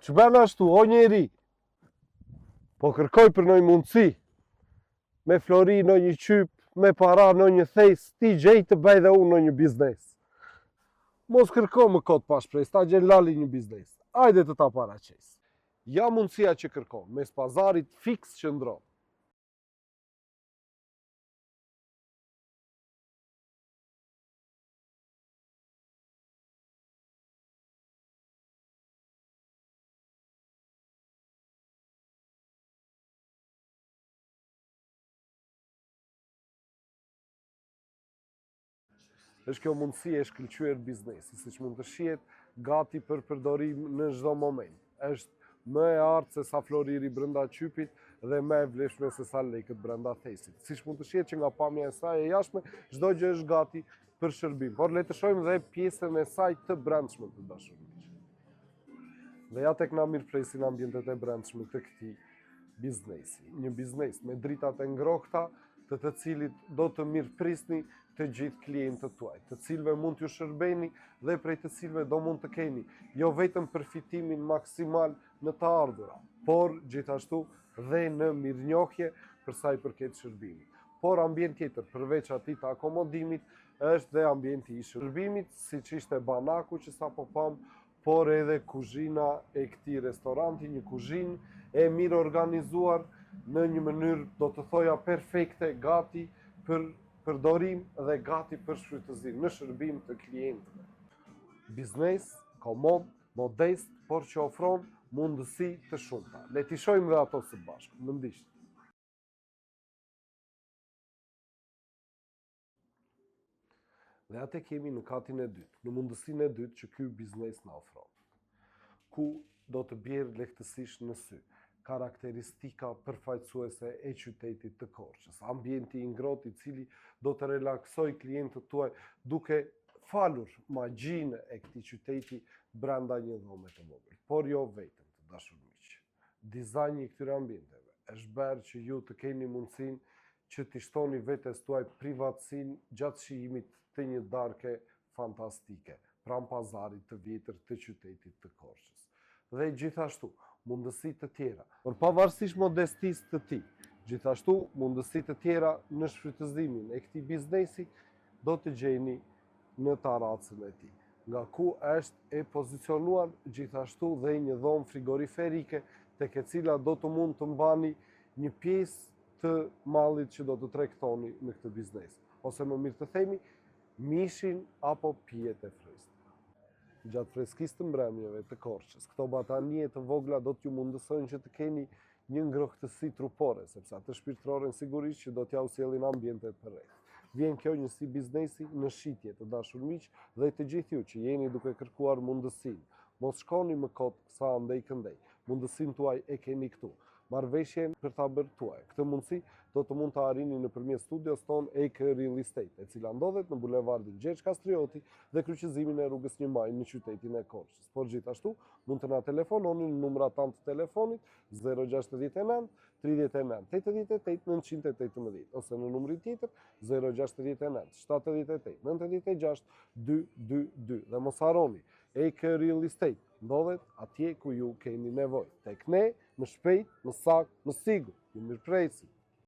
Që ben ashtu, o njeri, po kërkoj për një mundësi, me flori në një qyp, me para në një thejs, ti gjej të bëj dhe unë në një biznes. Mos kërko më kot pa shpresë, ta gjen lali një biznes. Ajde të ta paraqes. Ja mundësia që kërkon, mes pazarit fiks qëndron. Është kjo mundësi e shkëlqyer biznesi, siç mund të shihet gati për përdorim në çdo moment. Është më e artë se sa floriri brenda qypit dhe më e vlefshme se sa lekët brenda thesit. Siç mund të shihet që nga pamja e saj e jashtme, çdo gjë është gati për shërbim. Por le të shohim dhe pjesën e saj të brendshme të dashur miq. Dhe ja tek na mirëpresin ambientet e brendshme të këtij biznesi. Një biznes me dritat e ngrohta, të cilit do të mirëprisni të gjithë klientët tuaj, të cilëve mund t'ju shërbeni dhe prej të cilëve do mund të keni jo vetëm përfitimin maksimal në të ardhura, por gjithashtu dhe në mirënjohje për sa i përket shërbimit. Por ambient tjetër përveç atij të akomodimit është dhe ambienti i shërbimit, siç ishte banaku që sapo pam, por edhe kuzhina e këtij restoranti, një kuzhinë e mirë organizuar në një mënyrë do të thoja perfekte, gati për përdorim dhe gati për shfrytëzim në shërbim të klientëve. Biznes komod, modest, por që ofron mundësi të shumta. Le t'i shohim dhe ato së bashku. Më ndiqni. Dhe atë kemi në katin e dytë, në mundësinë e dytë që ky biznes na ofron, ku do të bjerë lehtësisht në sy karakteristika përfaqësuese e qytetit të Korçës, ambienti i ngrohtë i cili do të relaksoj klientët tuaj duke falur magjinë e këtij qyteti brenda një dhome të vogël. Por jo vetëm, të dashur miq. Dizajni i këtyre ambienteve është bërë që ju të keni mundësinë që t'i shtoni vetes tuaj privatësinë gjatë shijimit të një darke fantastike pranë pazarit të vjetër të qytetit të Korçës. Dhe gjithashtu mundësi të tjera, por pavarësisht modestisë të tij, gjithashtu mundësi të tjera në shfrytëzimin e këtij biznesi do të gjeni në terracën e tij, nga ku është e pozicionuar gjithashtu dhe një dhomë frigoriferike tek e cila do të mund të mbani një pjesë të mallit që do të tregtoni në këtë biznes, ose më mirë të themi mishin apo pijet e freskët. Gjatë freskisë të mbrëmjeve të Korçës, këto batanie të vogla do t'ju mundësojnë që të keni një ngrohtësi trupore, sepse atë shpirtërore sigurisht që do t'ja sjellin ambientet përreth. Vjen kjo njësi biznesi në shitje të dashur miq dhe të gjithë ju që jeni duke kërkuar mundësinë. Mos shkoni më kot sa andej këndej. Mundësinë tuaj e keni këtu. Marrëveshjen për ta bërë tuaj. Këtë mundësi do të mund të arrini nëpërmjet studios tonë EK Real Estate, e cila ndodhet në bulevardin Gjergj Kastrioti dhe kryqëzimin e rrugës 1 Maj në qytetin e Korçës. Por gjithashtu mund të na telefononi në numrat tanë të telefonit 069 39 88 918 ose në numrin tjetër 069 78 96 222 dhe mos harroni EK Real Estate ndodhet atje ku ju keni nevojë. Tek ne, më shpejt, më saktë, më sigurt. Ju mirëpresim.